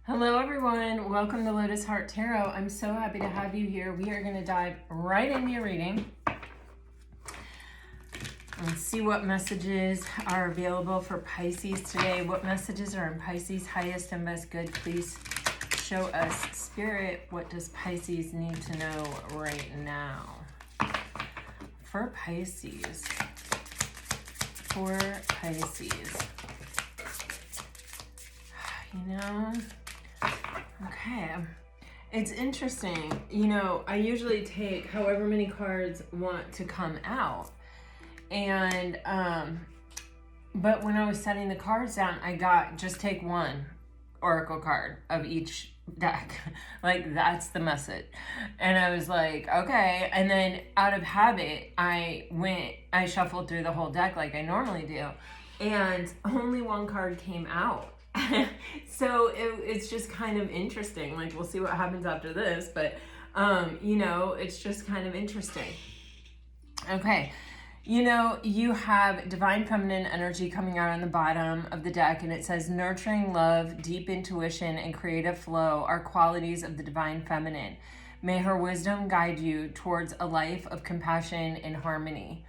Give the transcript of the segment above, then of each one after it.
Hello everyone, welcome to Lotus Heart Tarot. I'm so happy to have you here. We are going to dive right into your reading and see what messages are available for Pisces today. What messages are in Pisces' highest and best good? Please show us, Spirit, what does Pisces need to know right now? For Pisces. You know... Okay, it's interesting. You know, I usually take however many cards want to come out. And, but when I was setting the cards down, I got just take one oracle card of each deck. Like, that's the message. And I was like, okay. And then out of habit, I shuffled through the whole deck like I normally do. And only one card came out. So it's just kind of interesting. Like, we'll see what happens after this, but you know, it's just kind of interesting. Okay, you know, you have divine feminine energy coming out on the bottom of the deck, and it says nurturing love, deep intuition, and creative flow are qualities of the divine feminine. May her wisdom guide you towards a life of compassion and harmony.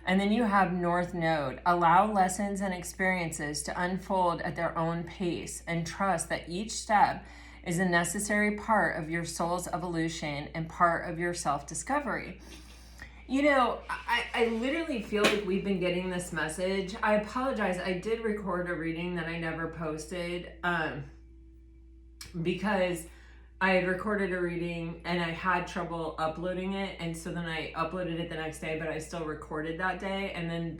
And then you have North Node. Allow lessons and experiences to unfold at their own pace and trust that each step is a necessary part of your soul's evolution and part of your self-discovery. You know, I literally feel like we've been getting this message. I apologize. I did record a reading that I never posted because I had recorded a reading and I had trouble uploading it, and so then I uploaded it the next day, but I still recorded that day, and then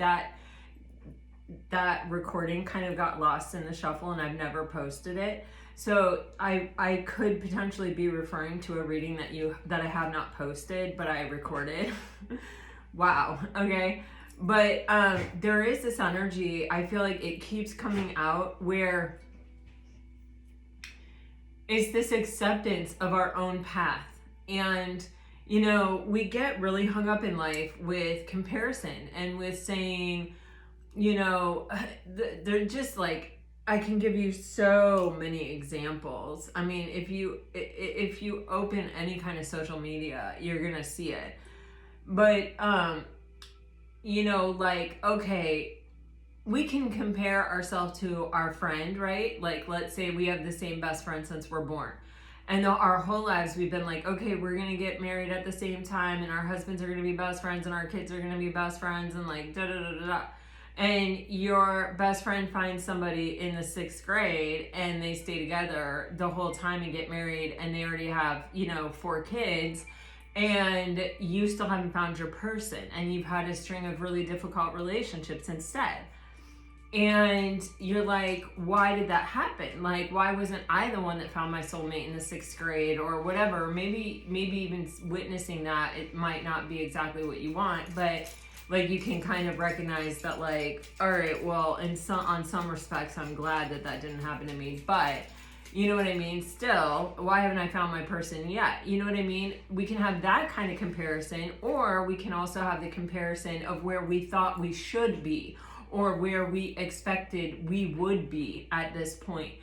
that recording kind of got lost in the shuffle and I've never posted it. So I could potentially be referring to a reading that I have not posted, but I recorded. Wow. Okay. But there is this energy, I feel like it keeps coming out, where it's this acceptance of our own path. And, you know, we get really hung up in life with comparison and with saying, you know, they're just like, I can give you so many examples. I mean, if you open any kind of social media, you're going to see it. But, you know, like, okay, we can compare ourselves to our friend, right? Like, let's say we have the same best friend since we're born. And our whole lives we've been like, okay, we're going to get married at the same time, and our husbands are going to be best friends, and our kids are going to be best friends, and like, da-da-da-da-da. And your best friend finds somebody in the 6th grade, and they stay together the whole time and get married, and they already have, you know, 4 kids. And you still haven't found your person, and you've had a string of really difficult relationships instead. And you're like, why did that happen? Like, why wasn't I the one that found my soulmate in the 6th grade or whatever? Maybe even witnessing that, it might not be exactly what you want, but like, you can kind of recognize that, like, all right, well, on some respects, I'm glad that didn't happen to me, but you know what I mean? Still, why haven't I found my person yet? You know what I mean? We can have that kind of comparison, or we can also have the comparison of where we thought we should be, or where we expected we would be at this point.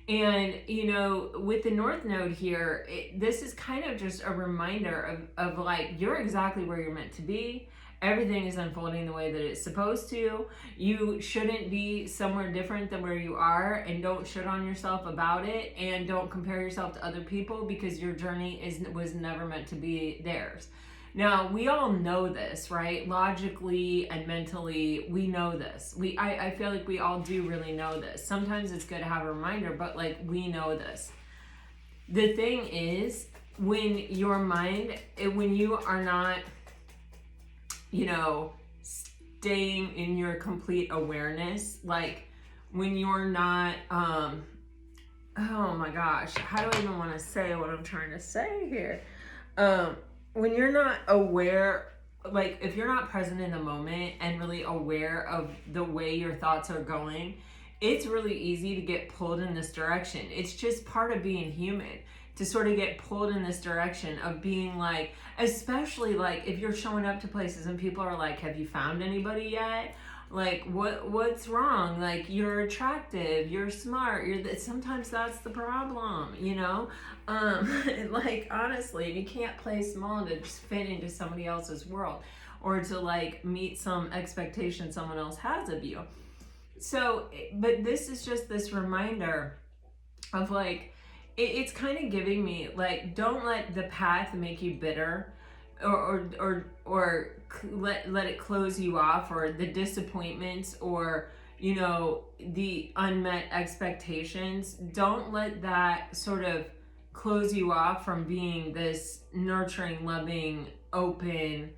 And, you know, with the North Node here, this is kind of just a reminder of like, you're exactly where you're meant to be. Everything is unfolding the way that it's supposed to. You shouldn't be somewhere different than where you are, and don't shit on yourself about it, and don't compare yourself to other people, because your journey was never meant to be theirs. Now, we all know this, right? Logically and mentally, we know this. I feel like we all do really know this. Sometimes it's good to have a reminder, but like, we know this. The thing is, when your mind, when you are not, you know, staying in your complete awareness, like when you're not, oh my gosh, how do I even want to say what I'm trying to say here? When you're not aware, like if you're not present in the moment and really aware of the way your thoughts are going, it's really easy to get pulled in this direction. It's just part of being human, to sort of get pulled in this direction of being like, especially like if you're showing up to places and people are like, have you found anybody yet? Like, what's wrong? Like, you're attractive, you're smart, sometimes that's the problem, you know? Like, honestly, you can't play small to just fit into somebody else's world, or to like meet some expectation someone else has of you. So, but this is just this reminder of like, it's kind of giving me like, don't let the path make you bitter, or let it close you off, or the disappointments, or you know, the unmet expectations. Don't let that sort of close you off from being this nurturing, loving, open,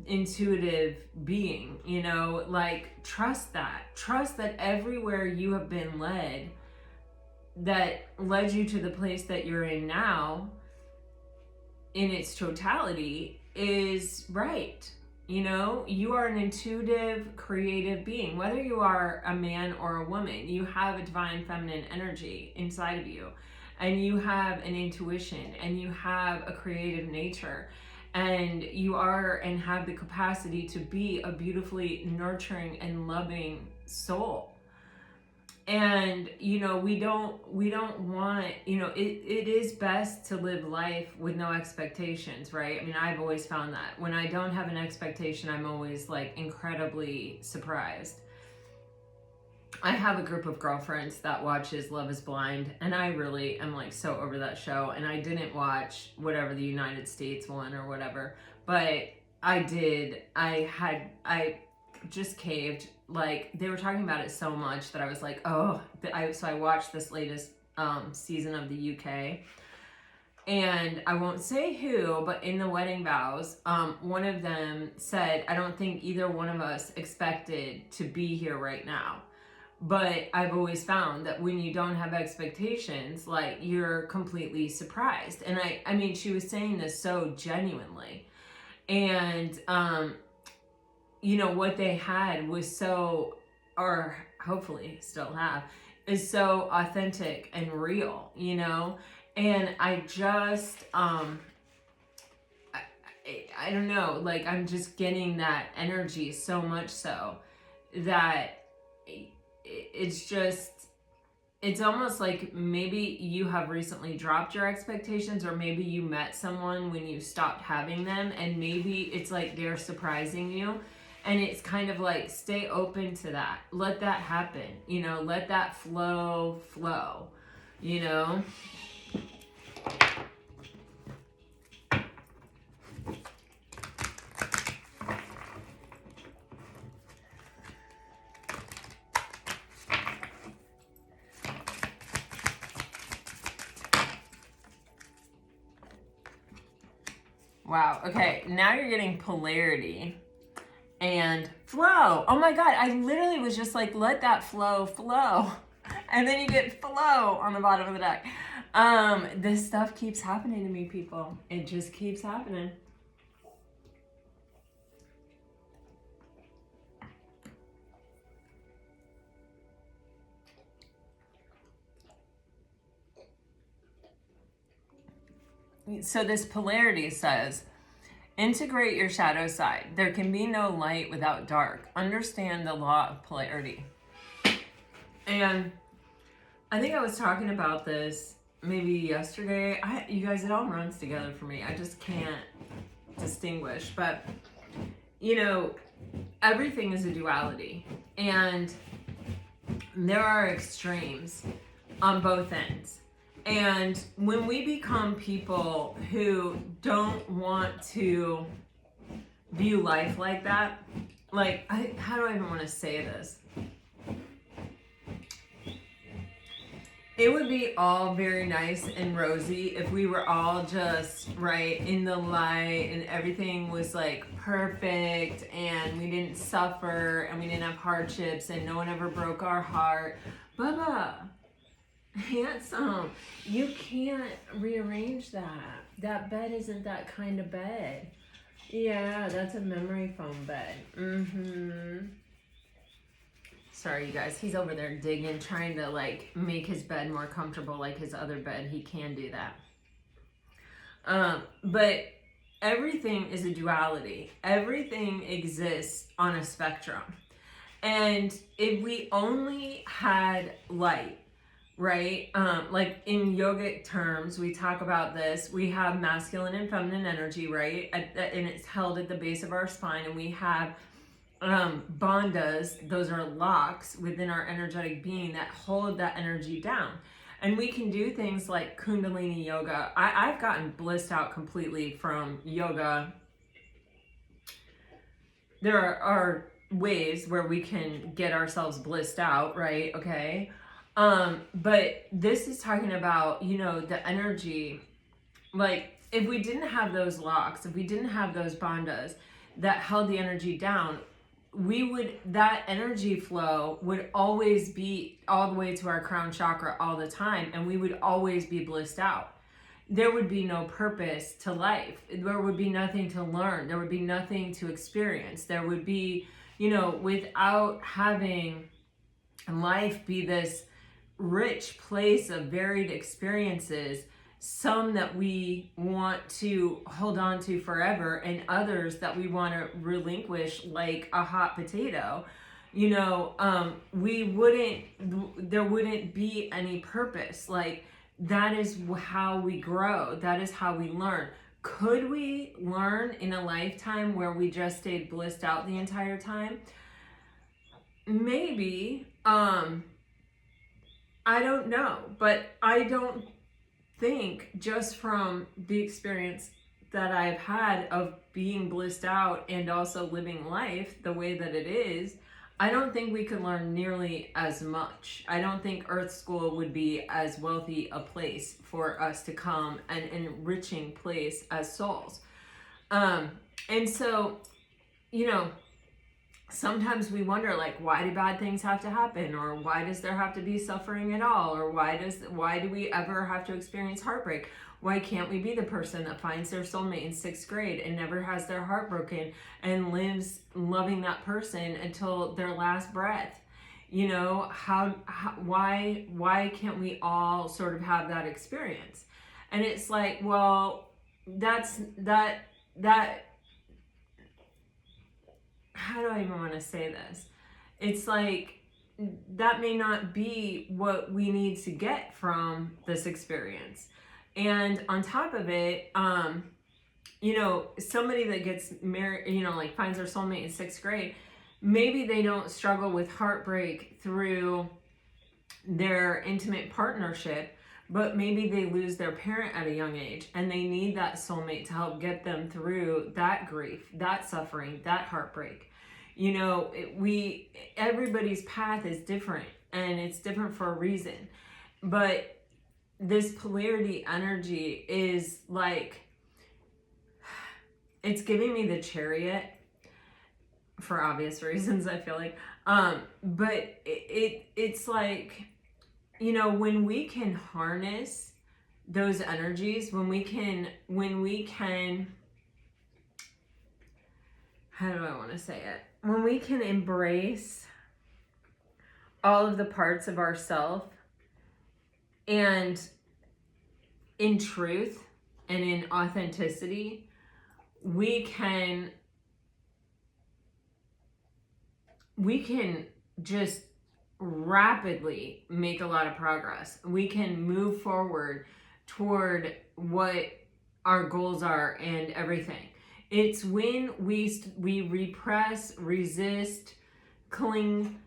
intuitive being, you know. Like, trust that everywhere you have been led, that led you to the place that you're in now, in its totality, is right. You know, you are an intuitive, creative being. Whether you are a man or a woman, you have a divine feminine energy inside of you, and you have an intuition, and you have a creative nature, and you are and have the capacity to be a beautifully nurturing and loving soul. And you know, we don't want, you know, it is best to live life with no expectations, right? I mean, I've always found that when I don't have an expectation, I'm always like incredibly surprised. I have a group of girlfriends that watches Love is Blind, and I really am like so over that show. And I didn't watch whatever the United States one or whatever, but I just caved. Like, they were talking about it so much that I was like, oh. So I watched this latest season of the UK, and I won't say who, but in the wedding vows, one of them said, I don't think either one of us expected to be here right now. But I've always found that when you don't have expectations, like, you're completely surprised. And I mean, she was saying this so genuinely. And, you know, what they had was so, or hopefully still have, is so authentic and real, you know? And I just, I don't know, like, I'm just getting that energy so much so that it's just, it's almost like maybe you have recently dropped your expectations, or maybe you met someone when you stopped having them, and maybe it's like they're surprising you. And it's kind of like, stay open to that. Let that happen, you know, let that flow, you know? Wow, okay, now you're getting polarity and flow. Oh my God, I literally was just like, let that flow. And then you get flow on the bottom of the deck. This stuff keeps happening to me, people. It just keeps happening. So this polarity says, integrate your shadow side. There can be no light without dark. Understand the law of polarity. And I think I was talking about this maybe yesterday. You guys, it all runs together for me. I just can't distinguish. But, you know, everything is a duality. And there are extremes on both ends. And when we become people who don't want to view life like that, like, how do I even want to say this? It would be all very nice and rosy if we were all just right in the light and everything was like perfect and we didn't suffer and we didn't have hardships and no one ever broke our heart. Bubba, handsome, you can't rearrange that. That bed isn't that kind of bed. Yeah, that's a memory foam bed. Sorry, you guys. He's over there digging, trying to like make his bed more comfortable like his other bed. He can do that. But everything is a duality. Everything exists on a spectrum. And if we only had light, right? Like in yogic terms, we talk about this. We have masculine and feminine energy, right? And it's held at the base of our spine. And we have bandhas, those are locks within our energetic being that hold that energy down. And we can do things like Kundalini yoga. I've gotten blissed out completely from yoga. There are ways where we can get ourselves blissed out, right? Okay. But this is talking about, you know, the energy. Like, if we didn't have those locks, if we didn't have those bandhas that held the energy down, that energy flow would always be all the way to our crown chakra all the time, and we would always be blissed out. There would be no purpose to life. There would be nothing to learn. There would be nothing to experience. There would be, you know, without having life be this rich place of varied experiences, some that we want to hold on to forever and others that we want to relinquish like a hot potato, you know, there wouldn't be any purpose. Like, that is how we grow. That is how we learn. Could we learn in a lifetime where we just stayed blissed out the entire time? Maybe. I don't know, but I don't think, just from the experience that I've had of being blissed out and also living life the way that it is, I don't think we could learn nearly as much. I don't think Earth School would be as wealthy a place for us to come, an enriching place as souls. And so, you know, sometimes we wonder, like, why do bad things have to happen? Or why does there have to be suffering at all? Or why do we ever have to experience heartbreak? Why can't we be the person that finds their soulmate in 6th grade and never has their heart broken and lives loving that person until their last breath? You know, why can't we all sort of have that experience? And it's like, well, that how do I even want to say this? It's like, that may not be what we need to get from this experience. And on top of it, you know, somebody that gets married, you know, like finds their soulmate in 6th grade, maybe they don't struggle with heartbreak through their intimate partnership, but maybe they lose their parent at a young age and they need that soulmate to help get them through that grief, that suffering, that heartbreak. You know, everybody's path is different, and it's different for a reason. But this polarity energy is like, it's giving me the Chariot for obvious reasons, I feel like. But it's like, you know, when we can harness those energies, when we can, how do I want to say it? When we can embrace all of the parts of ourself, and in truth and in authenticity, we can just rapidly make a lot of progress. We can move forward toward what our goals are and everything. It's when we repress, resist, cling,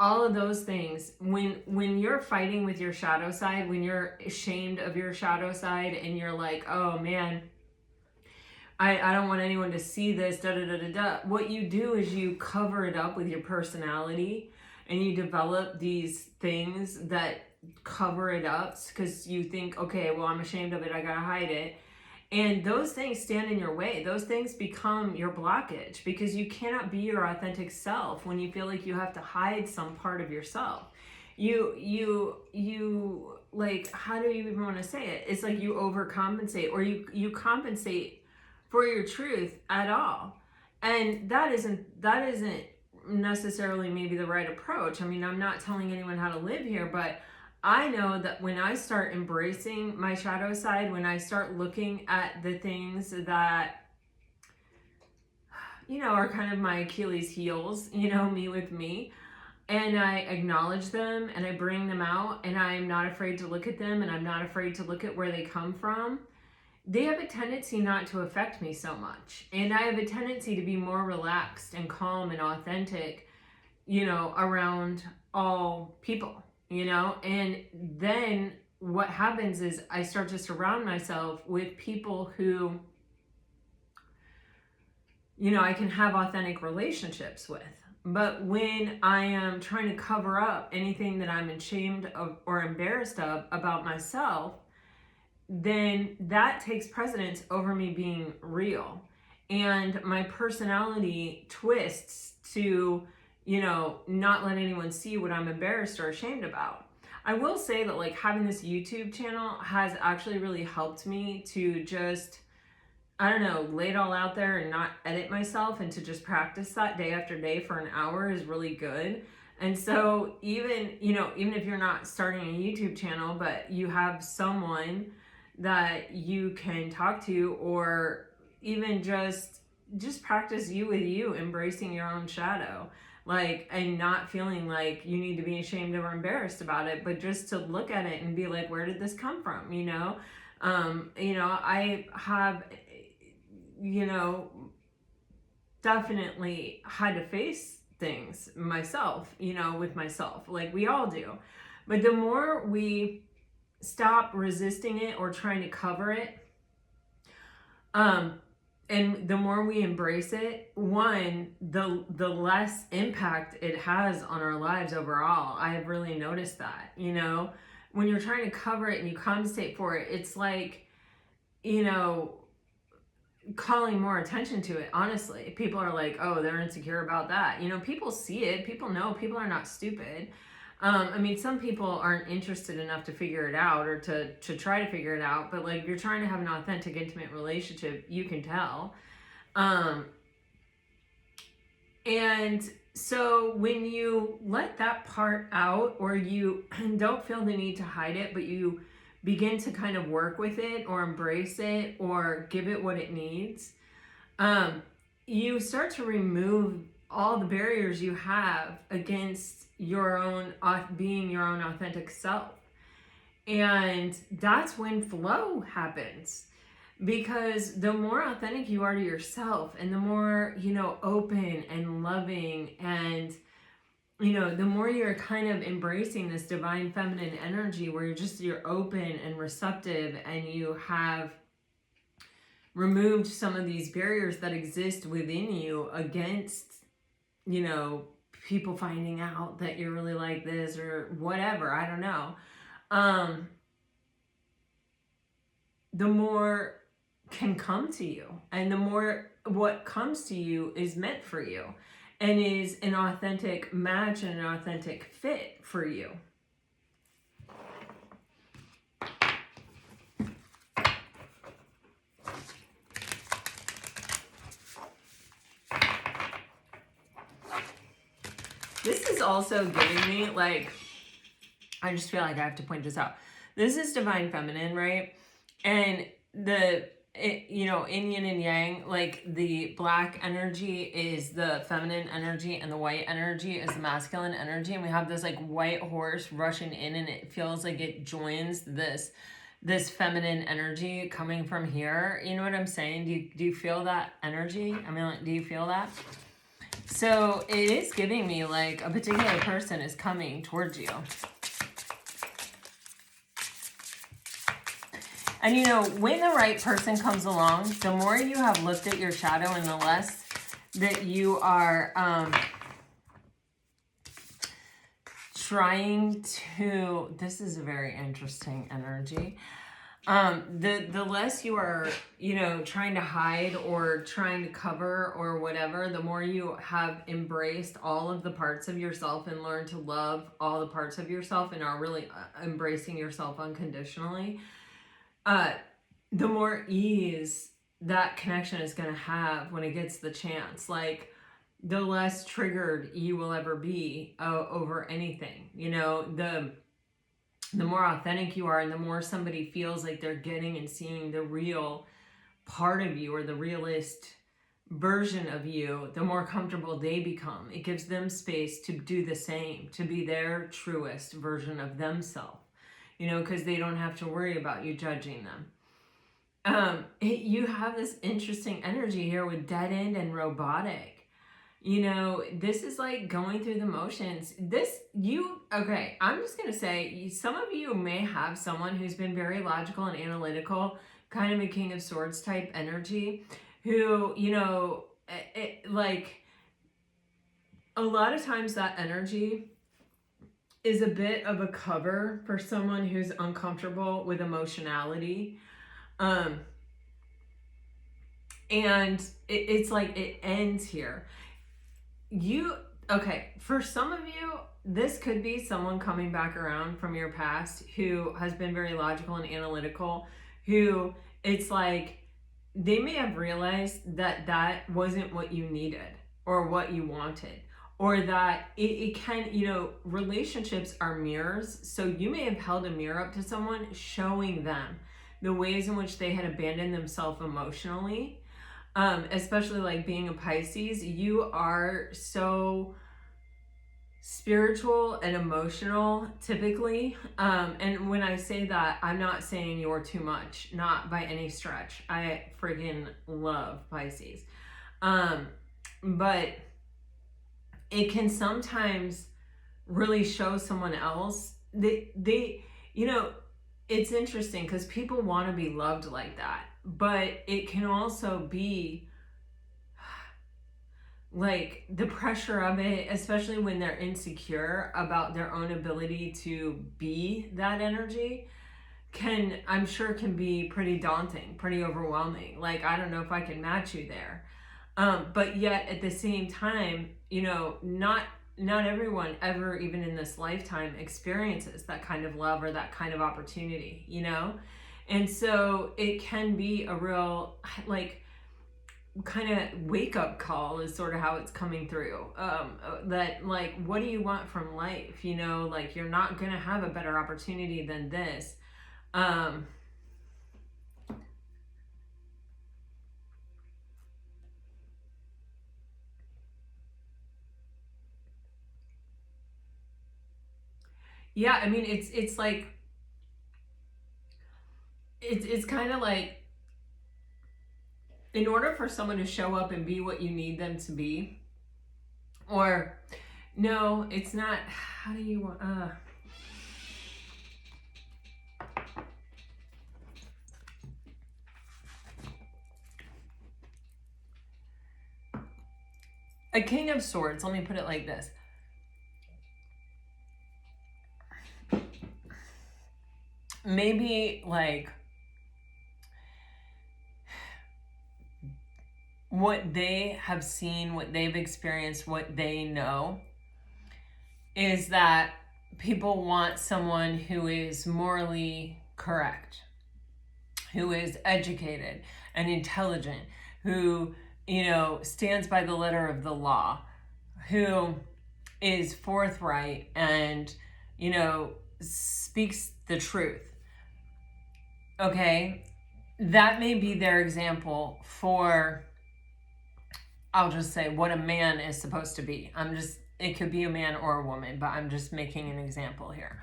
all of those things. When you're fighting with your shadow side, when you're ashamed of your shadow side and you're like, oh man, I don't want anyone to see this, da da da da da. What you do is you cover it up with your personality, and you develop these things that cover it up because you think, okay, well, I'm ashamed of it, I gotta hide it. And those things stand in your way. Those things become your blockage, because you cannot be your authentic self when you feel like you have to hide some part of yourself. You like, how do you even want to say it? It's like you overcompensate, or you compensate for your truth at all. And that isn't necessarily maybe the right approach. I mean, I'm not telling anyone how to live here, but I know that when I start embracing my shadow side, when I start looking at the things that are kind of my Achilles heels, me with me. And I acknowledge them and I bring them out, and I'm not afraid to look at them, and I'm not afraid to look at where they come from. They have a tendency not to affect me so much. And I have a tendency to be more relaxed and calm and authentic, around all people, and then what happens is I start to surround myself with people who, I can have authentic relationships with. But when I am trying to cover up anything that I'm ashamed of or embarrassed of about myself, then that takes precedence over me being real. And my personality twists to, not let anyone see what I'm embarrassed or ashamed about. I will say that like having this YouTube channel has actually really helped me to just, I don't know, lay it all out there and not edit myself, and to just practice that day after day for an hour is really good. And so even if you're not starting a YouTube channel, but you have someone that you can talk to, or even just practice you with you, embracing your own shadow, like, and not feeling like you need to be ashamed or embarrassed about it, but just to look at it and be like, where did this come from? I have, definitely had to face things myself, with myself, like we all do. But the more we stop resisting it or trying to cover it, and the more we embrace it, the less impact it has on our lives overall. I have really noticed that, when you're trying to cover it and you compensate for it, it's like, calling more attention to it. Honestly, people are like, oh, they're insecure about that. People see it, people know, people are not stupid. Some people aren't interested enough to figure it out, or to try to figure it out, but like, if you're trying to have an authentic, intimate relationship, you can tell. And so when you let that part out, or you don't feel the need to hide it, but you begin to kind of work with it or embrace it or give it what it needs, you start to remove all the barriers you have against your own being your own authentic self. And that's when flow happens, because the more authentic you are to yourself, and the more, open and loving, and the more you're kind of embracing this divine feminine energy, where you're open and receptive, and you have removed some of these barriers that exist within you against, people finding out that you're really like this or whatever, I don't know. The more can come to you, and the more what comes to you is meant for you, and is an authentic match and an authentic fit for you. This is also giving me, like, I just feel like I have to point this out. This is divine feminine, right? And yin and yang, like the black energy is the feminine energy, and the white energy is the masculine energy. And we have this like white horse rushing in, and it feels like it joins this feminine energy coming from here. You know what I'm saying? Do you feel that energy? Do you feel that? So it is giving me like a particular person is coming towards you. And when the right person comes along, the more you have looked at your shadow, and the less that you are trying to, this is a very interesting energy. The less you are, trying to hide or trying to cover or whatever, the more you have embraced all of the parts of yourself and learned to love all the parts of yourself, and are really embracing yourself unconditionally, the more ease that connection is going to have when it gets the chance. Like, the less triggered you will ever be over anything. The more authentic you are, and the more somebody feels like they're getting and seeing the real part of you, or the realest version of you, the more comfortable they become. It gives them space to do the same, to be their truest version of themselves, you know, because they don't have to worry about you judging them. You have this interesting energy here with dead end and robotic. You know, this is like going through the motions. Okay, I'm just going to say, some of you may have someone who's been very logical and analytical, kind of a King of Swords type energy, who, you know, like a lot of times that energy is a bit of a cover for someone who's uncomfortable with emotionality. And it's like it ends here. Okay, for some of you, this could be someone coming back around from your past who has been very logical and analytical, who it's like they may have realized that that wasn't what you needed or what you wanted, or that it can, you know, relationships are mirrors. So you may have held a mirror up to someone, showing them the ways in which they had abandoned themselves emotionally. Especially like being a Pisces, you are so spiritual and emotional typically. And when I say that, I'm not saying you're too much, not by any stretch. I friggin' love Pisces. But it can sometimes really show someone else. They you know, it's interesting because people want to be loved like that. But it can also be like the pressure of it, especially when they're insecure about their own ability to be that energy, I'm sure can be pretty daunting, pretty overwhelming. Like, I don't know if I can match you there. But yet at the same time, you know, not everyone ever, even in this lifetime, experiences that kind of love or that kind of opportunity, you know? And so it can be a real, like, kind of wake up call is sort of how it's coming through. That, like, what do you want from life? You know, like, you're not going to have a better opportunity than this. Yeah, I mean, it's like, it's kind of like, in order for someone to show up and be what you need them to be, or no, it's not. How do you want? A King of Swords. Let me put it like this. Maybe like what they have seen, what they've experienced, what they know is that people want someone who is morally correct, who is educated and intelligent, who, you know, stands by the letter of the law, who is forthright and, you know, speaks the truth. Okay, that may be their example for, I'll just say, what a man is supposed to be. It could be a man or a woman, but I'm just making an example here.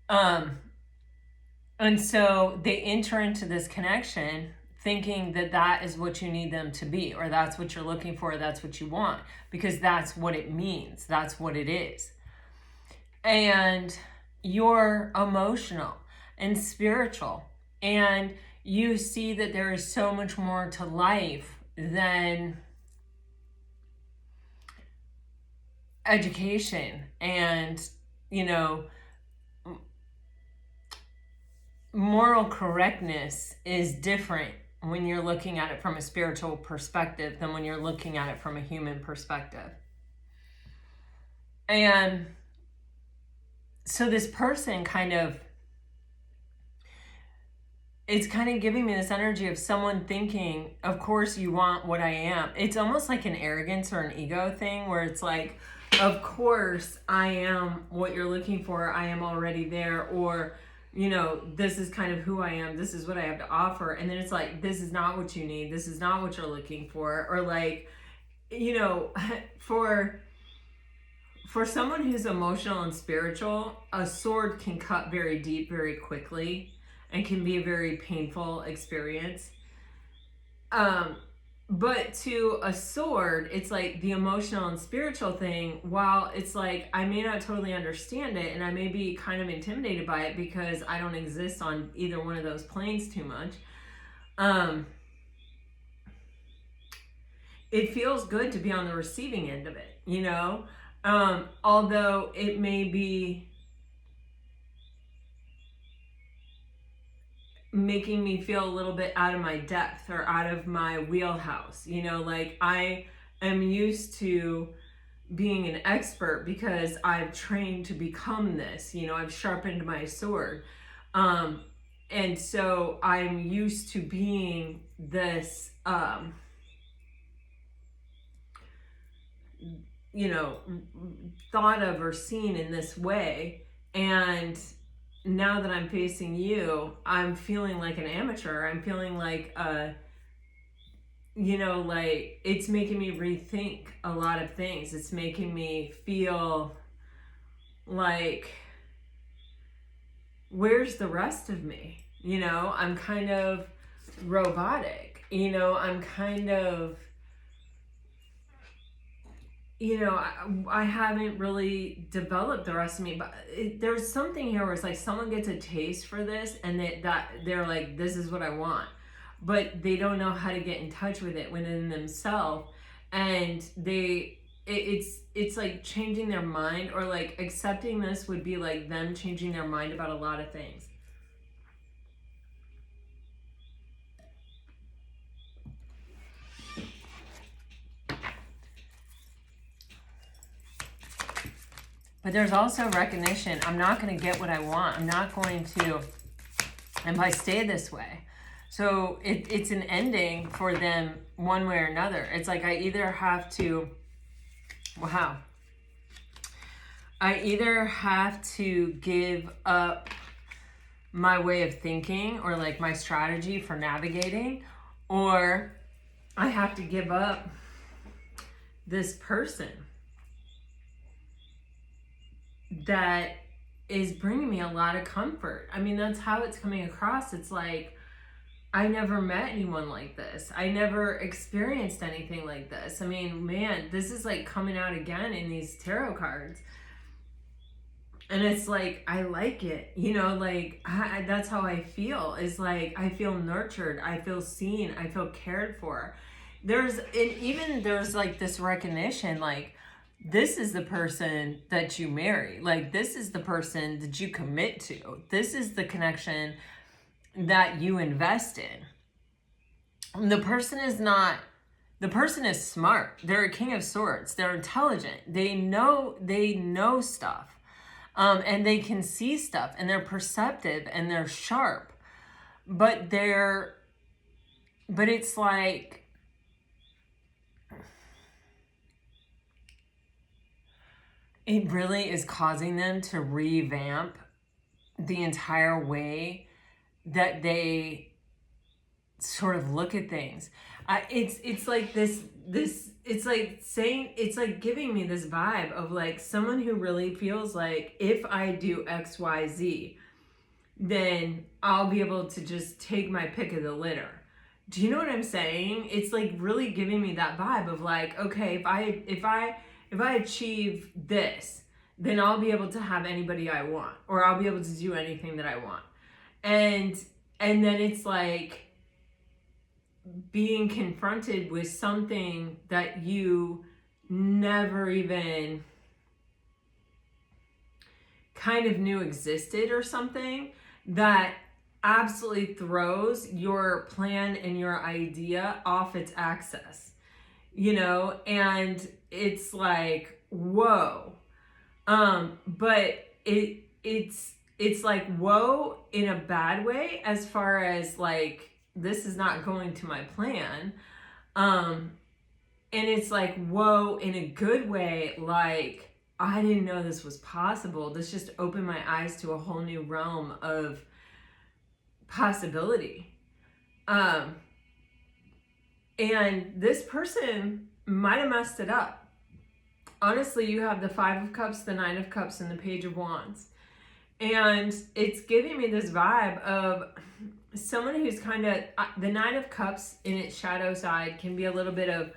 And so they enter into this connection thinking that that is what you need them to be, or that's what you're looking for, that's what you want, because that's what it means, that's what it is. And you're emotional and spiritual, and you see that there is so much more to life than education and, you know, moral correctness is different when you're looking at it from a spiritual perspective than when you're looking at it from a human perspective. And so this person it's kind of giving me this energy of someone thinking, of course you want what I am. It's almost like an arrogance or an ego thing where it's like, of course I am what you're looking for. I am already there. Or, you know, this is kind of who I am, this is what I have to offer. And then it's like, this is not what you need, this is not what you're looking for. Or like, you know, for someone who's emotional and spiritual, a sword can cut very deep very quickly and can be a very painful experience. But to a sword, it's like the emotional and spiritual thing, while it's like I may not totally understand it and I may be kind of intimidated by it because I don't exist on either one of those planes too much. It feels good to be on the receiving end of it, you know? Although it may be making me feel a little bit out of my depth or out of my wheelhouse, you know, like I am used to being an expert because I've trained to become this, you know, I've sharpened my sword. And so I'm used to being this, you know, thought of or seen in this way. And now that I'm facing you, I'm feeling like an amateur. I'm feeling like, you know, like it's making me rethink a lot of things. It's making me feel like, where's the rest of me? You know, I'm kind of robotic. You know, I'm kind of, you know, I haven't really developed the rest of me, but there's something here where it's like someone gets a taste for this and they're like, this is what I want, but they don't know how to get in touch with it within themselves. And it's like changing their mind, or like accepting this would be like them changing their mind about a lot of things. But there's also recognition. I'm not going to get what I want. I'm not going to, if I stay this way. So it's an ending for them one way or another. It's like I either have to, wow. I either have to give up my way of thinking or like my strategy for navigating, or I have to give up this person that is bringing me a lot of comfort. I mean, that's how it's coming across. It's like, I never met anyone like this. I never experienced anything like this. I mean, man, this is like coming out again in these tarot cards. And it's like, I like it, you know, like that's how I feel, is like, I feel nurtured. I feel seen. I feel cared for. There's like this recognition, like, this is the person that you marry. Like, this is the person that you commit to. This is the connection that you invest in. The person is smart. They're a king of swords. They're intelligent. They know stuff. And they can see stuff, and they're perceptive and they're sharp. But it's like, it really is causing them to revamp the entire way that they sort of look at things. It's like this it's like saying, it's like giving me this vibe of like someone who really feels like, if I do XYZ, then I'll be able to just take my pick of the litter. Do you know what I'm saying? It's like really giving me that vibe of like, okay, if I achieve this, then I'll be able to have anybody I want, or I'll be able to do anything that I want. And then it's like being confronted with something that you never even kind of knew existed, or something that absolutely throws your plan and your idea off its axis, you know? And it's like, whoa. But it's like, whoa, in a bad way, as far as like, this is not going to my plan. And it's like, whoa, in a good way, like, I didn't know this was possible. This just opened my eyes to a whole new realm of possibility. And this person might have messed it up. Honestly, you have the 5 of Cups, the 9 of Cups, and the Page of Wands. And it's giving me this vibe of someone who's kind of, the 9 of Cups in its shadow side can be a little bit of,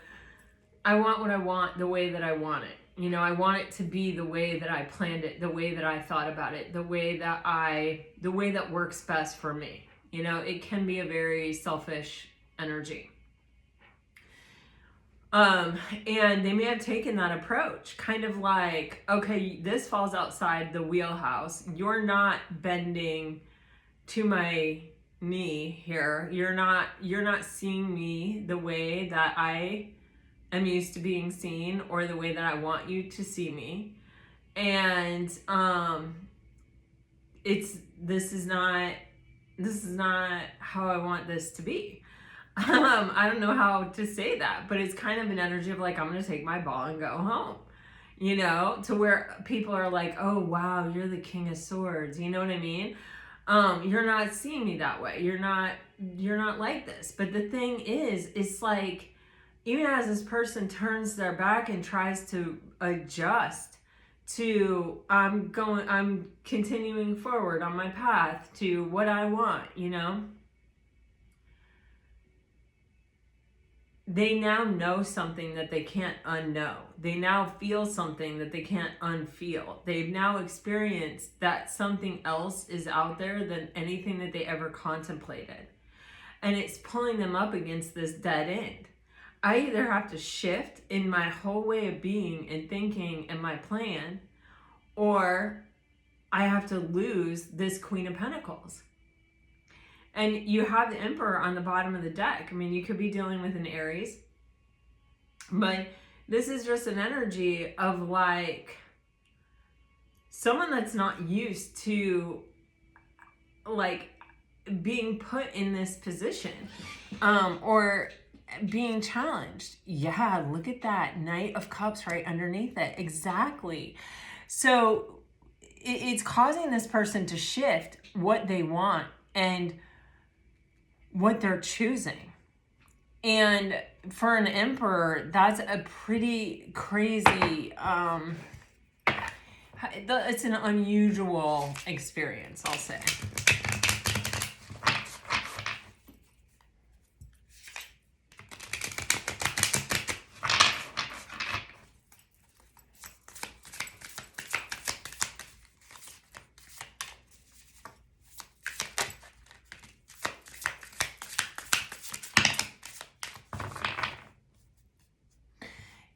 I want what I want the way that I want it. You know, I want it to be the way that I planned it, the way that I thought about it, the way that works best for me. You know, it can be a very selfish energy. And they may have taken that approach, kind of like, okay, this falls outside the wheelhouse. You're not bending to my knee here. You're not seeing me the way that I am used to being seen, or the way that I want you to see me. And this is not how I want this to be. I don't know how to say that, but it's kind of an energy of like, I'm going to take my ball and go home, you know, to where people are like, oh, wow, you're the King of Swords. You know what I mean? You're not seeing me that way. You're not like this. But the thing is, it's like, even as this person turns their back and tries to adjust to, I'm continuing forward on my path to what I want, you know? They now know something that they can't unknow. They now feel something that they can't unfeel. They've now experienced that something else is out there than anything that they ever contemplated. And it's pulling them up against this dead end. I either have to shift in my whole way of being and thinking and my plan, or I have to lose this Queen of Pentacles. And you have the Emperor on the bottom of the deck. I mean, you could be dealing with an Aries, but this is just an energy of like someone that's not used to like being put in this position, or being challenged. Yeah, look at that Knight of Cups right underneath it. Exactly. So it's causing this person to shift what they want and what they're choosing. And for an Emperor, that's a pretty crazy, it's an unusual experience, I'll say.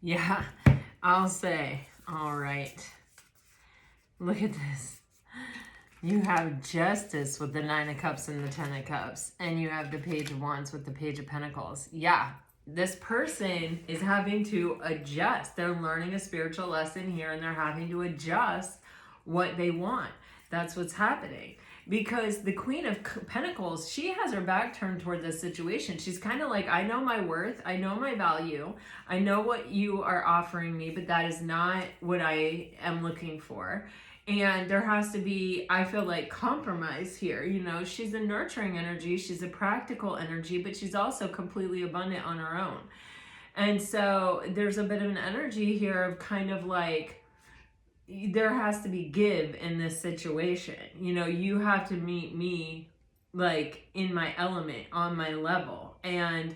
Yeah, I'll say, all right, look at this. You have Justice with the 9 of Cups and the 10 of Cups, and you have the Page of Wands with the Page of Pentacles. Yeah, this person is having to adjust. They're learning a spiritual lesson here, and they're having to adjust what they want. That's what's happening. Because the Queen of Pentacles, she has her back turned toward this situation. She's kind of like, I know my worth. I know my value. I know what you are offering me, but that is not what I am looking for. And there has to be, I feel like, compromise here. You know, she's a nurturing energy. She's a practical energy, but she's also completely abundant on her own. And so there's a bit of an energy here of kind of like, there has to be give in this situation. You know, you have to meet me like in my element, on my level. And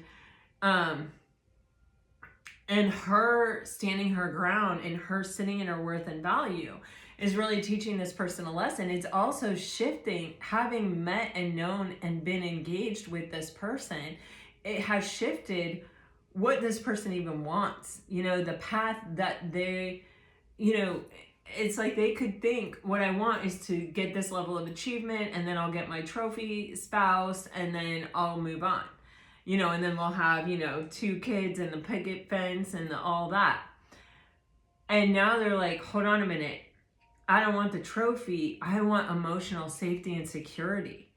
her standing her ground and her sitting in her worth and value is really teaching this person a lesson. It's also shifting, having met and known and been engaged with this person, it has shifted what this person even wants. You know, the path that they, you know, it's like they could think, what I want is to get this level of achievement, and then I'll get my trophy spouse, and then I'll move on. You know, and then we'll have, you know, 2 kids and the picket fence and all that. And now they're like, hold on a minute. I don't want the trophy. I want emotional safety and security.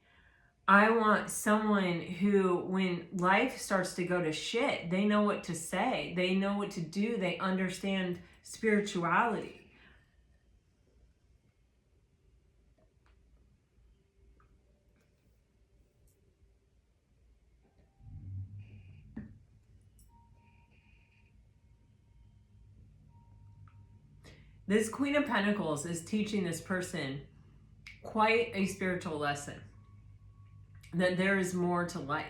I want someone who, when life starts to go to shit, they know what to say. They know what to do. They understand spirituality. This Queen of Pentacles is teaching this person quite a spiritual lesson, that there is more to life.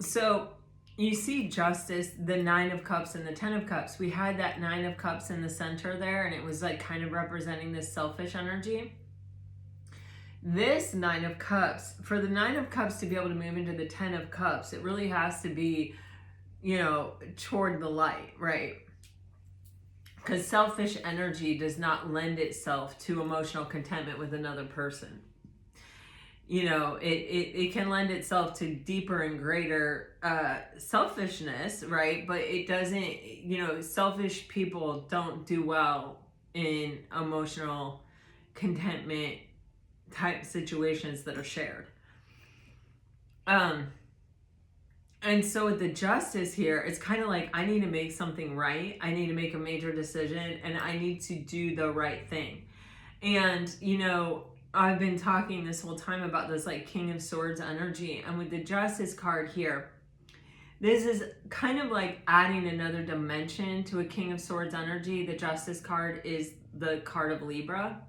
So you see Justice, the Nine of Cups and the Ten of Cups. We had that Nine of Cups in the center there, and it was like kind of representing this selfish energy. This Nine of Cups, for the Nine of Cups to be able to move into the Ten of Cups, it really has to be, you know, toward the light, right? Because selfish energy does not lend itself to emotional contentment with another person. You know, it can lend itself to deeper and greater selfishness, right? But it doesn't, you know, selfish people don't do well in emotional contentment type situations that are shared. And so with the Justice here, it's kind of like, I need to make something right. I need to make a major decision, and I need to do the right thing. And, you know, I've been talking this whole time about this like King of Swords energy, and with the Justice card here, this is kind of like adding another dimension to a King of Swords energy. The Justice card is the card of Libra.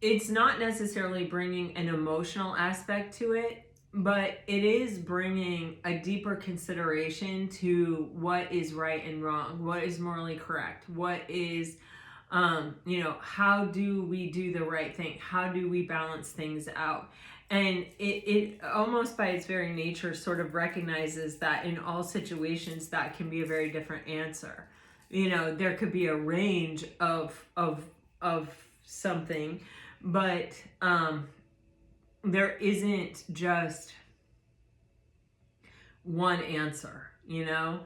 It's not necessarily bringing an emotional aspect to it, but it is bringing a deeper consideration to what is right and wrong, what is morally correct, what is you know, how do we do the right thing? How do we balance things out? And it almost by its very nature sort of recognizes that in all situations that can be a very different answer. You know, there could be a range of something, but there isn't just one answer, you know?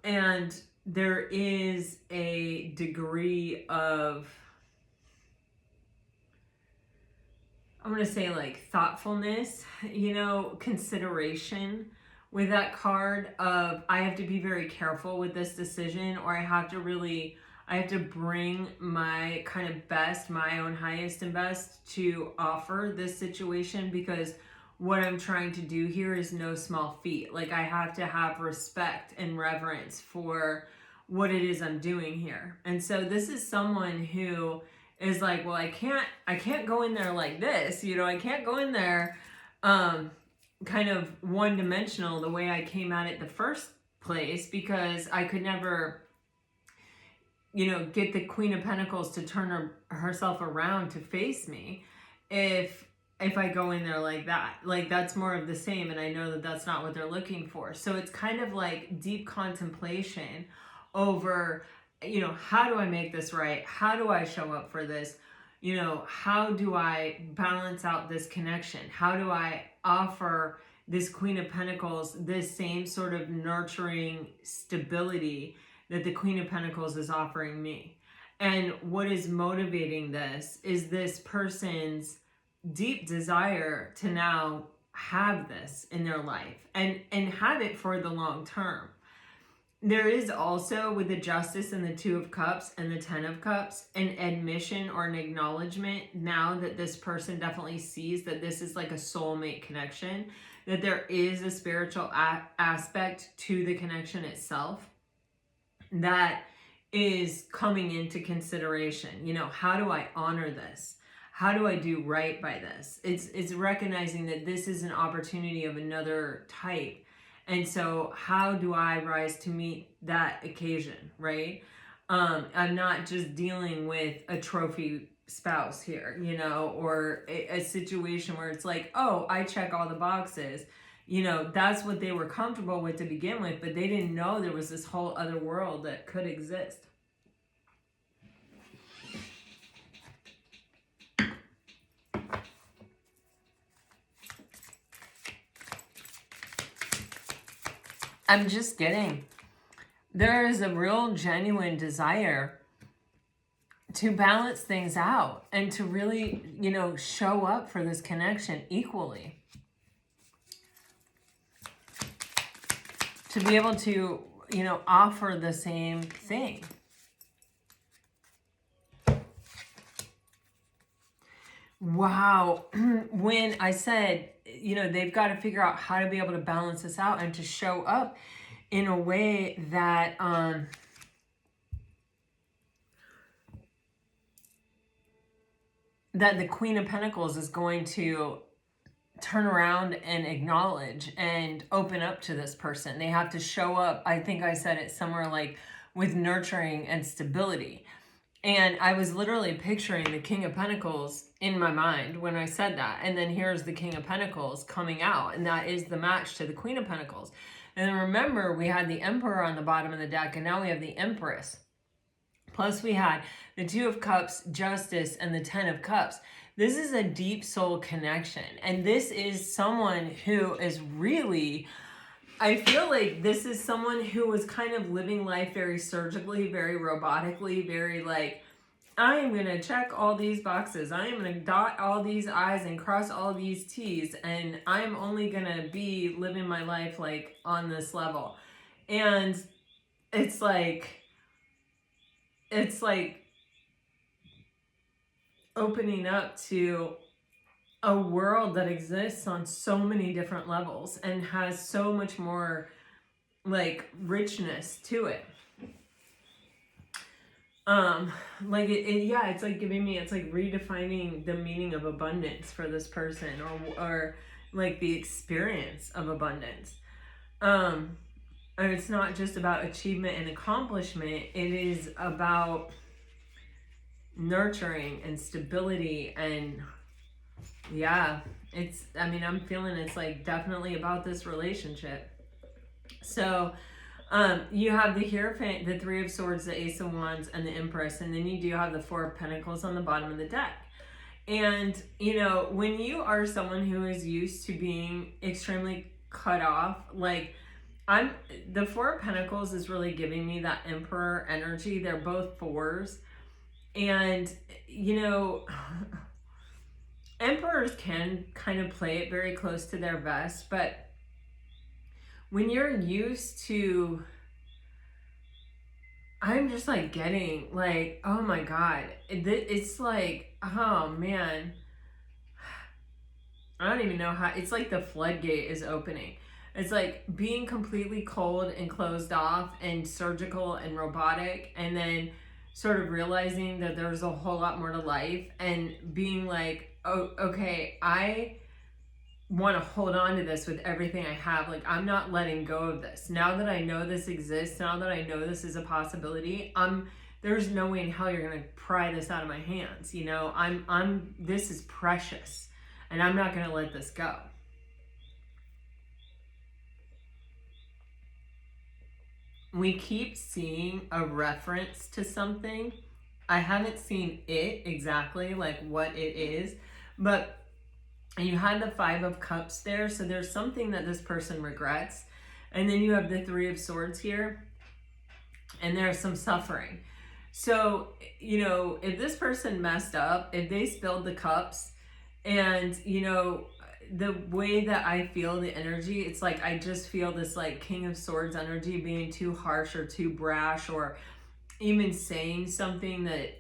And there is a degree of, I'm going to say like thoughtfulness, you know, consideration with that card of, I have to be very careful with this decision, or I have to bring my kind of best, my own highest and best to offer this situation, because what I'm trying to do here is no small feat. Like, I have to have respect and reverence for what it is I'm doing here. And so this is someone who is like, well, I can't go in there like this, you know, I can't go in there kind of one-dimensional the way I came at it the first place, because I could never, you know, get the Queen of Pentacles to turn herself around to face me if I go in there like that. Like, that's more of the same, and I know that that's not what they're looking for. So it's kind of like deep contemplation over, you know, how do I make this right? How do I show up for this? You know, how do I balance out this connection? How do I offer this Queen of Pentacles this same sort of nurturing stability that the Queen of Pentacles is offering me? And what is motivating this is this person's deep desire to now have this in their life and have it for the long term. There is also, with the Justice and the Two of Cups and the Ten of Cups, an admission or an acknowledgement now that this person definitely sees that this is like a soulmate connection, that there is a spiritual aspect to the connection itself that is coming into consideration. You know, how do I honor this? How do I do right by this? It's recognizing that this is an opportunity of another type. And so how do I rise to meet that occasion, right? I'm not just dealing with a trophy spouse here, you know, or a situation where it's like, oh, I check all the boxes. You know, that's what they were comfortable with to begin with, but they didn't know there was this whole other world that could exist. I'm just kidding. There is a real genuine desire to balance things out and to really, you know, show up for this connection equally. To be able to, you know, offer the same thing. Wow. When I said, you know, they've got to figure out how to be able to balance this out and to show up in a way that that the Queen of Pentacles is going to turn around and acknowledge and open up to this person. They have to show up. I think I said it somewhere like with nurturing and stability. And I was literally picturing the King of Pentacles in my mind when I said that. And then here's the King of Pentacles coming out. And that is the match to the Queen of Pentacles. And then remember, we had the Emperor on the bottom of the deck. And now we have the Empress. Plus we had the Two of Cups, Justice, and the Ten of Cups. This is a deep soul connection. And this is someone who is really... I feel like this is someone who was kind of living life very surgically, very robotically, very like, I am going to check all these boxes. I am going to dot all these I's and cross all these T's. And I'm only going to be living my life like on this level. And it's like opening up to a world that exists on so many different levels and has so much more like richness to it. It's like giving me, it's like redefining the meaning of abundance for this person, or like the experience of abundance. And it's not just about achievement and accomplishment. It is about nurturing and stability. And yeah, I'm feeling it's like definitely about this relationship. So you have the Hierophant, the Three of Swords, the Ace of Wands, and the Empress. And then you do have the Four of Pentacles on the bottom of the deck. And, you know, when you are someone who is used to being extremely cut off, like the Four of Pentacles is really giving me that Emperor energy. They're both fours. And, you know, Emperors can kind of play it very close to their vest, but when you're used to, I'm just like getting like, oh my God, it's like, oh man, I don't even know how, it's like the floodgate is opening. It's like being completely cold and closed off and surgical and robotic, and then sort of realizing that there's a whole lot more to life, and being like, oh, okay, I want to hold on to this with everything I have. Like, I'm not letting go of this. Now that I know this exists, now that I know this is a possibility, there's no way in hell you're going to pry this out of my hands. You know, this is precious, and I'm not going to let this go. We keep seeing a reference to something. I haven't seen it exactly, like what it is, but you had the Five of Cups there, so there's something that this person regrets. And then you have the Three of Swords here, and there's some suffering. So, you know, if this person messed up, if they spilled the cups, and, you know, the way that I feel the energy, it's like I just feel this like King of Swords energy being too harsh or too brash, or even saying something that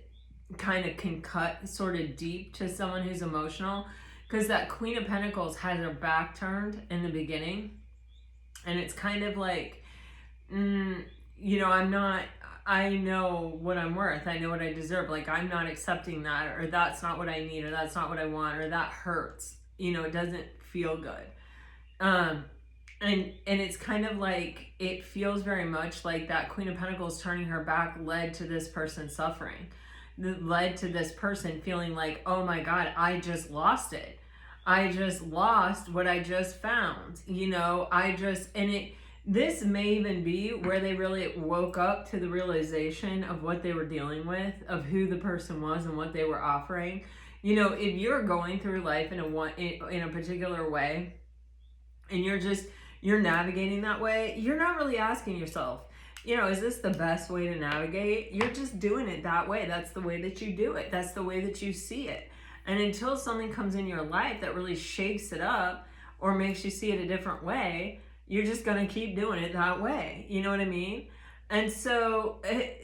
kind of can cut sort of deep to someone who's emotional. Because that Queen of Pentacles has her back turned in the beginning. And it's kind of like, you know, I know what I'm worth. I know what I deserve. Like, I'm not accepting that, or that's not what I need, or that's not what I want, or that hurts. You know, it doesn't feel good. And it's kind of like, it feels very much like that Queen of Pentacles turning her back led to this person suffering. That led to this person feeling like, oh my God, I just lost it. I just lost what I just found. You know, this may even be where they really woke up to the realization of what they were dealing with, of who the person was and what they were offering. You know, if you're going through life in a particular way, and you're navigating that way, you're not really asking yourself, you know, is this the best way to navigate? You're just doing it that way. That's the way that you do it. That's the way that you see it. And until something comes in your life that really shakes it up or makes you see it a different way, you're just going to keep doing it that way. You know what I mean? And so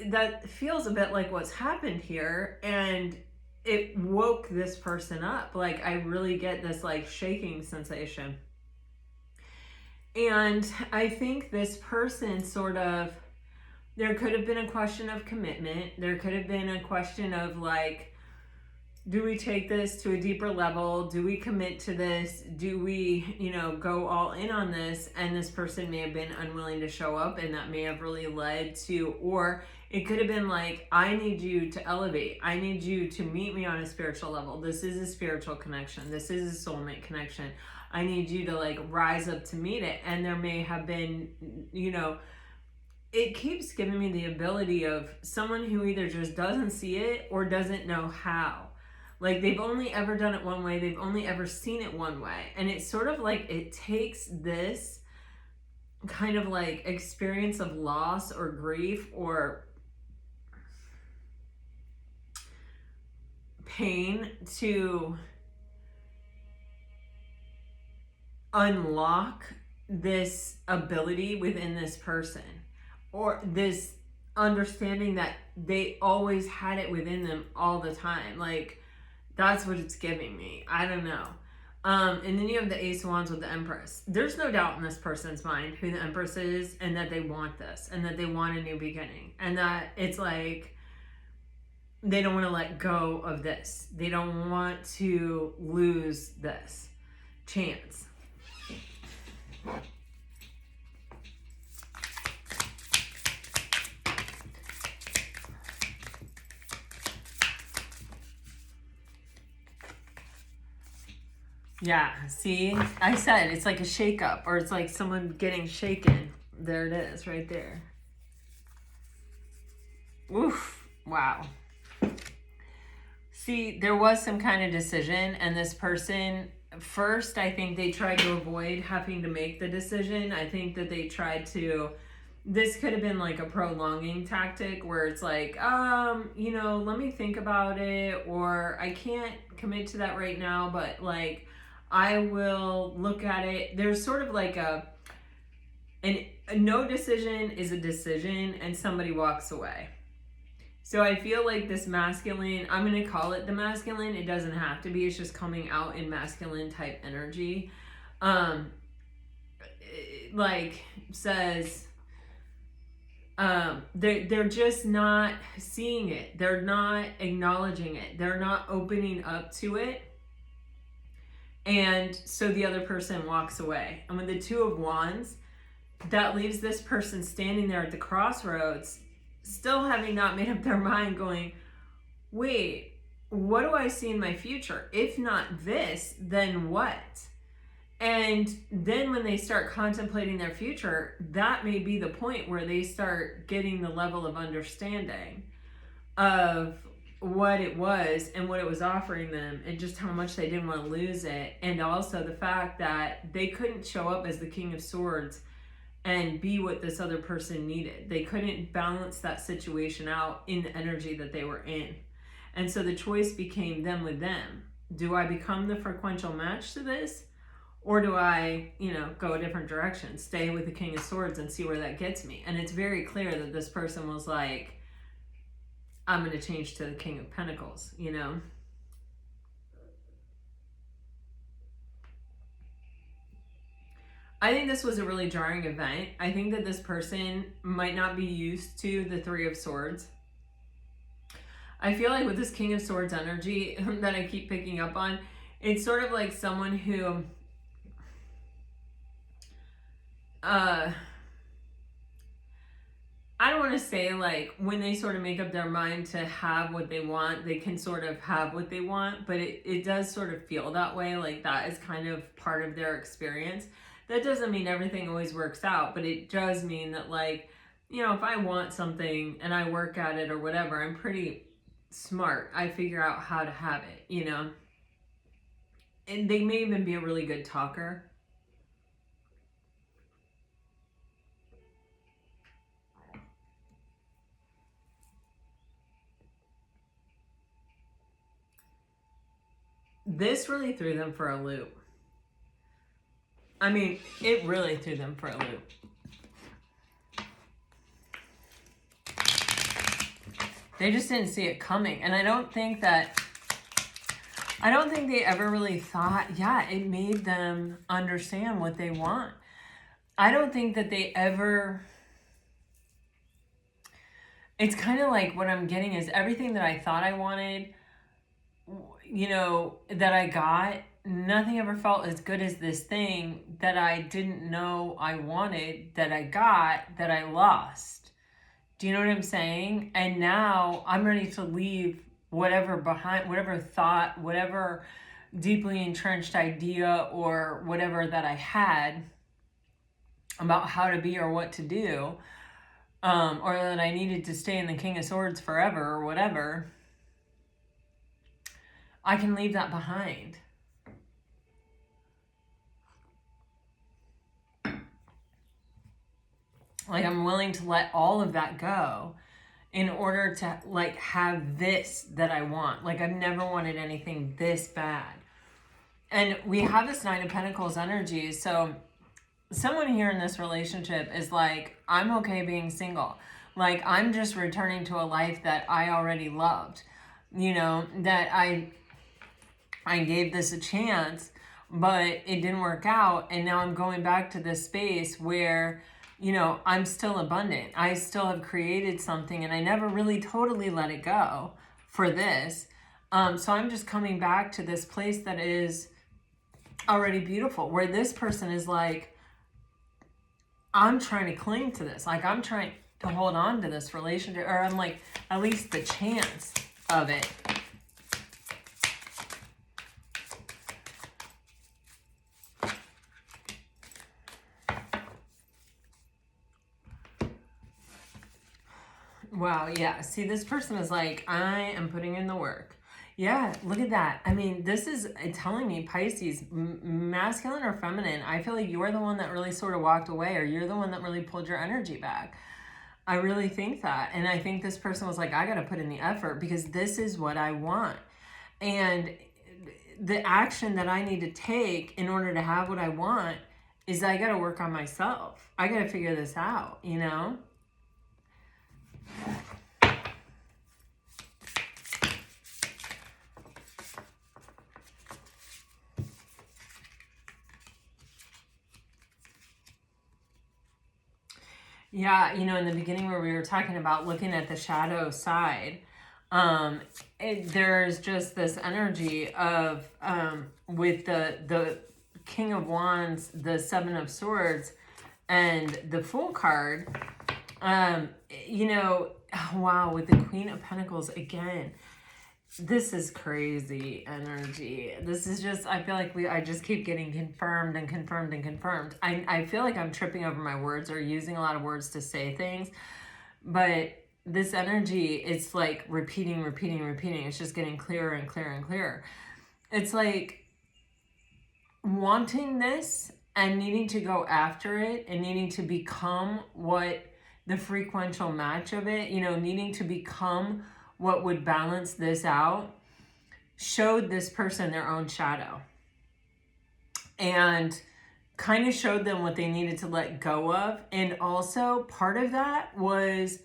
that feels a bit like what's happened here. And it woke this person up. Like, I really get this like shaking sensation. And I think this person sort of, there could have been a question of commitment. There could have been a question of like, do we take this to a deeper level? Do we commit to this? Do we, go all in on this? And this person may have been unwilling to show up, and that may have really led to, or it could have been like, I need you to elevate. I need you to meet me on a spiritual level. This is a spiritual connection. This is a soulmate connection. I need you to like rise up to meet it. And there may have been, it keeps giving me the ability of someone who either just doesn't see it or doesn't know how. Like they've only ever done it one way. They've only ever seen it one way. And it's sort of like it takes this kind of like experience of loss or grief or pain to unlock this ability within this person, or this understanding that they always had it within them all the time. Like that's what it's giving me. I don't know. And then you have the Ace of Wands with the Empress. There's no doubt in this person's mind who the Empress is, and that they want this, and that they want a new beginning, and that it's like they don't want to let go of this. They don't want to lose this chance. Yeah, see, I said it's like a shakeup, or it's like someone getting shaken. There it is, right there. Oof, wow. See, there was some kind of decision, and this person, first, I think they tried to avoid having to make the decision. I think that they tried to, this could have been like a prolonging tactic where it's like, let me think about it, or I can't commit to that right now, but like, I will look at it. There's sort of like a no decision is a decision, and somebody walks away. So I feel like this masculine, I'm going to call it the masculine. It doesn't have to be. It's just coming out in masculine type energy. Like says, they're just not seeing it. They're not acknowledging it. They're not opening up to it. And so the other person walks away. And with the Two of Wands, that leaves this person standing there at the crossroads, still having not made up their mind, going, wait, what do I see in my future? If not this, then what? And then when they start contemplating their future, that may be the point where they start getting the level of understanding of what it was and what it was offering them, and just how much they didn't want to lose it. And also the fact that they couldn't show up as the King of Swords and be what this other person needed. They couldn't balance that situation out in the energy that they were in. And so the choice became them with them. Do I become the frequential match to this? Or do I, go a different direction, stay with the King of Swords and see where that gets me? And it's very clear that this person was like, I'm going to change to the King of Pentacles, I think this was a really jarring event. I think that this person might not be used to the Three of Swords. I feel like with this King of Swords energy that I keep picking up on, it's sort of like someone who I don't want to say like when they sort of make up their mind to have what they want, they can sort of have what they want, but it does sort of feel that way. Like that is kind of part of their experience. That doesn't mean everything always works out, but it does mean that like, if I want something and I work at it or whatever, I'm pretty smart. I figure out how to have it, And they may even be a really good talker. This really threw them for a loop. I mean, it really threw them for a loop. They just didn't see it coming. And I don't think they ever really thought, it made them understand what they want. I don't think that they ever, it's kind of like what I'm getting is everything that I thought I wanted, that I got, nothing ever felt as good as this thing that I didn't know I wanted, that I got, that I lost. Do you know what I'm saying? And now I'm ready to leave whatever behind, whatever thought, whatever deeply entrenched idea or whatever that I had about how to be or what to do, or that I needed to stay in the King of Swords forever or whatever. I can leave that behind. Like, I'm willing to let all of that go in order to, like, have this that I want. Like, I've never wanted anything this bad. And we have this Nine of Pentacles energy. So someone here in this relationship is like, I'm okay being single. Like, I'm just returning to a life that I already loved. That I gave this a chance, but it didn't work out. And now I'm going back to this space where, I'm still abundant. I still have created something, and I never really totally let it go for this. So I'm just coming back to this place that is already beautiful, where this person is like, I'm trying to cling to this. Like, I'm trying to hold on to this relationship, or I'm like, at least the chance of it. Wow, yeah. See, this person is like, I am putting in the work. Yeah, look at that. I mean, this is telling me, Pisces, masculine or feminine, I feel like you're the one that really sort of walked away, or you're the one that really pulled your energy back. I really think that. And I think this person was like, I got to put in the effort because this is what I want. And the action that I need to take in order to have what I want is I got to work on myself. I got to figure this out, Yeah, in the beginning where we were talking about looking at the shadow side, there's just this energy of, with the King of Wands, the Seven of Swords, and the Fool card, wow, with the Queen of Pentacles again. This is crazy energy. This is just, I feel like I just keep getting confirmed and confirmed and confirmed. I feel like I'm tripping over my words or using a lot of words to say things, but this energy, it's like repeating. It's just getting clearer and clearer and clearer. It's like wanting this and needing to go after it and needing to become what the frequential match of it, needing to become what would balance this out, showed this person their own shadow and kind of showed them what they needed to let go of. And also part of that was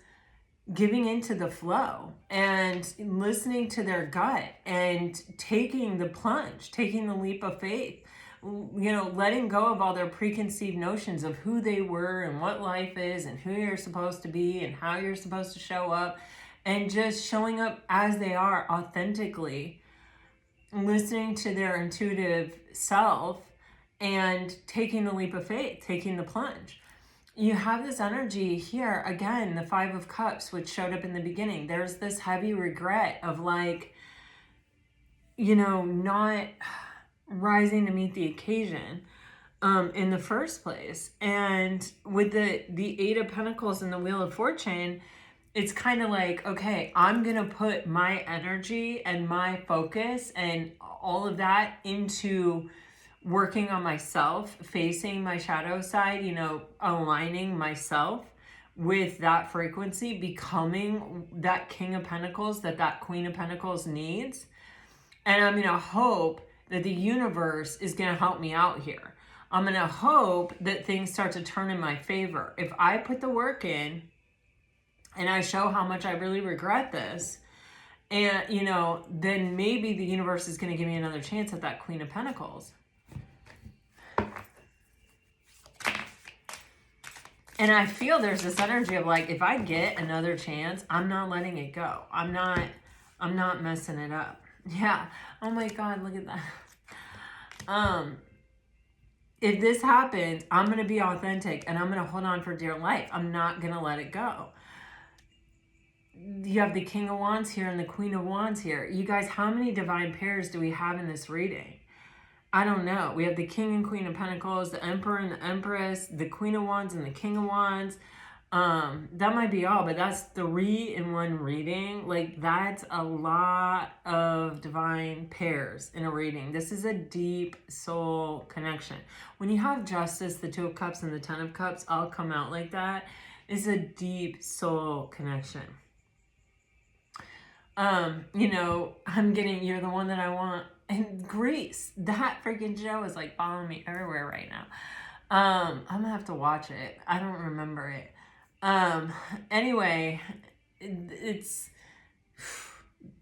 giving into the flow and listening to their gut and taking the plunge, taking the leap of faith, letting go of all their preconceived notions of who they were and what life is and who you're supposed to be and how you're supposed to show up. And just showing up as they are authentically, listening to their intuitive self and taking the leap of faith, taking the plunge. You have this energy here, again, the Five of Cups, which showed up in the beginning. There's this heavy regret of like, not rising to meet the occasion in the first place. And with the Eight of Pentacles and the Wheel of Fortune, it's kind of like, okay, I'm going to put my energy and my focus and all of that into working on myself, facing my shadow side, aligning myself with that frequency, becoming that King of Pentacles that Queen of Pentacles needs. And I'm going to hope that the universe is going to help me out here. I'm going to hope that things start to turn in my favor. If I put the work in, and I show how much I really regret this, and, then maybe the universe is going to give me another chance at that Queen of Pentacles. And I feel there's this energy of like, if I get another chance, I'm not letting it go. I'm not messing it up. Yeah. Oh my God, look at that. If this happens, I'm going to be authentic and I'm going to hold on for dear life. I'm not going to let it go. You have the King of Wands here and the Queen of Wands here. You guys, how many divine pairs do we have in this reading? I don't know. We have the King and Queen of Pentacles, the Emperor and the Empress, the Queen of Wands and the King of Wands. That might be all, but that's 3 in one reading. Like, that's a lot of divine pairs in a reading. This is a deep soul connection. When you have Justice, the 2 of Cups, and the 10 of Cups all come out like that, it's a deep soul connection. You know, I'm getting You're the One That I Want. And Greece, that freaking show is like following me everywhere right now. I'm gonna have to watch it. I don't remember it. Anyway,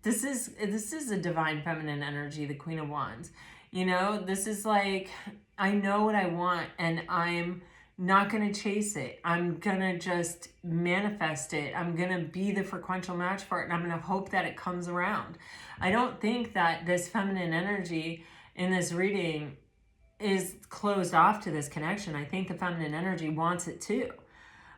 this is a divine feminine energy, the Queen of Wands. You know, this is like, I know what I want and I'm not going to chase it. I'm going to just manifest it. I'm going to be the frequential match for it, and I'm going to hope that it comes around. I don't think that this feminine energy in this reading is closed off to this connection. I think the feminine energy wants it too.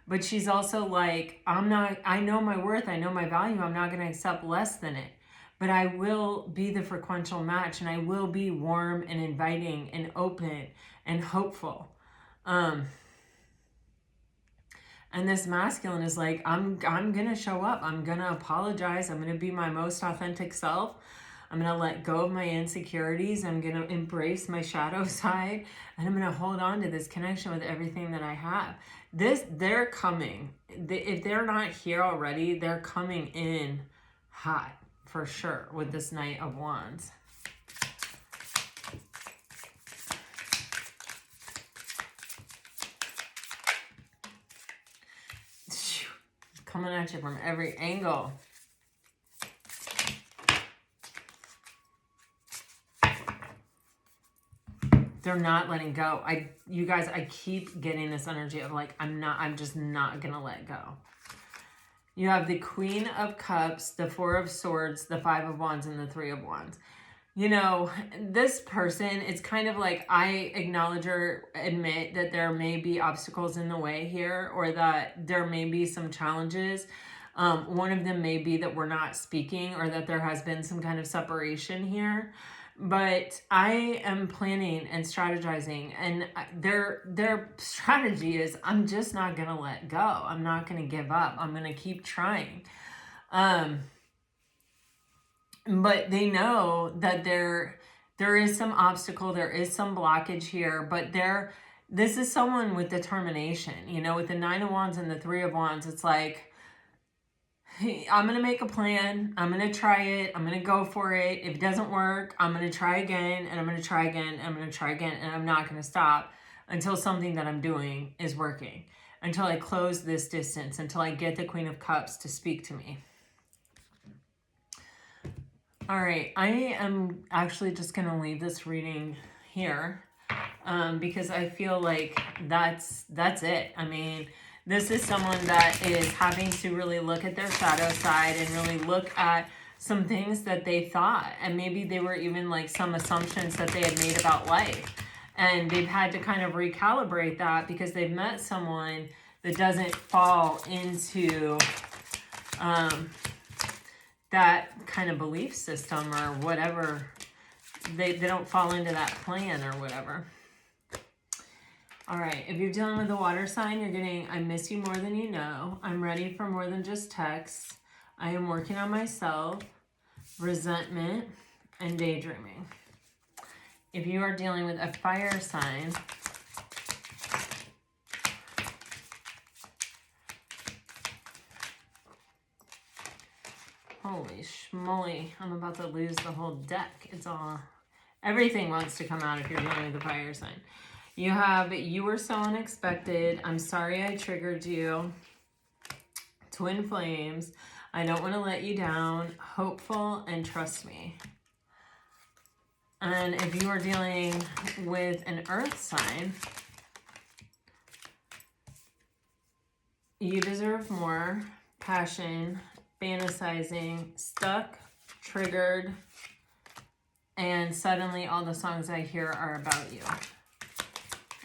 But she's also like, I know my worth, I know my value, I'm not going to accept less than it. But I will be the frequential match, and I will be warm and inviting and open and hopeful. And this masculine is like, I'm going to show up. I'm going to apologize. I'm going to be my most authentic self. I'm going to let go of my insecurities. I'm going to embrace my shadow side. And I'm going to hold on to this connection with everything that I have. They're coming. If they're not here already, they're coming in hot for sure with this Knight of Wands. Coming at you from every angle. They're not letting go. You guys, I keep getting this energy of like, I'm just not gonna let go. You have the Queen of Cups, the 4 of Swords, the 5 of Wands, and the 3 of Wands. You know, this person, it's kind of like, I acknowledge or admit that there may be obstacles in the way here, or that there may be some challenges. One of them may be that we're not speaking, or that there has been some kind of separation here. But I am planning and strategizing, and their strategy is, I'm just not going to let go. I'm not going to give up. I'm going to keep trying. But they know that there is some obstacle, there is some blockage here, but this is someone with determination. You know, with the 9 of Wands and the 3 of Wands, it's like, hey, I'm going to make a plan. I'm going to try it. I'm going to go for it. If it doesn't work, I'm going to try again, and I'm going to try again, and I'm going to try again, and I'm not going to stop until something that I'm doing is working, until I close this distance, until I get the Queen of Cups to speak to me. All right, I am actually just going to leave this reading here because I feel like that's it. I mean, this is someone that is having to really look at their shadow side and really look at some things that they thought, and maybe they were even like some assumptions that they had made about life, and they've had to kind of recalibrate that because they've met someone that doesn't fall into that kind of belief system or whatever. They don't fall into that plan or whatever. All right, if you're dealing with a water sign, you're getting, I miss you more than you know. I'm ready for more than just texts. I am working on myself, resentment, and daydreaming. If you are dealing with a fire sign, holy schmoly, I'm about to lose the whole deck. It's all, everything wants to come out if you're dealing with a fire sign. You have, you were so unexpected. I'm sorry I triggered you. Twin flames. I don't want to let you down. Hopeful, and trust me. And if you are dealing with an earth sign, you deserve more. Passion, fantasizing, stuck, triggered, and suddenly all the songs I hear are about you.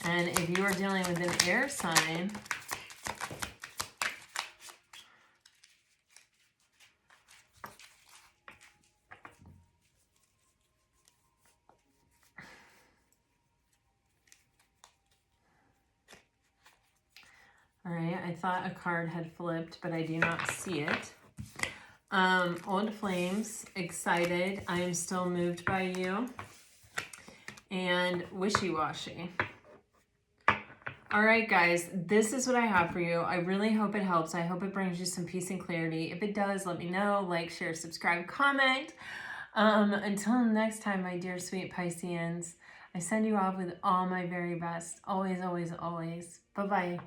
And if you are dealing with an air sign, all right, I thought a card had flipped, but I do not see it. Old flames, excited, I am still moved by you, and wishy-washy. All right, guys, this is what I have for you. I really hope it helps. I hope it brings you some peace and clarity. If it does, let me know. Like, share, subscribe, comment. Until next time, my dear sweet Pisceans, I send you off with all my very best. Always, always, always. Bye-bye.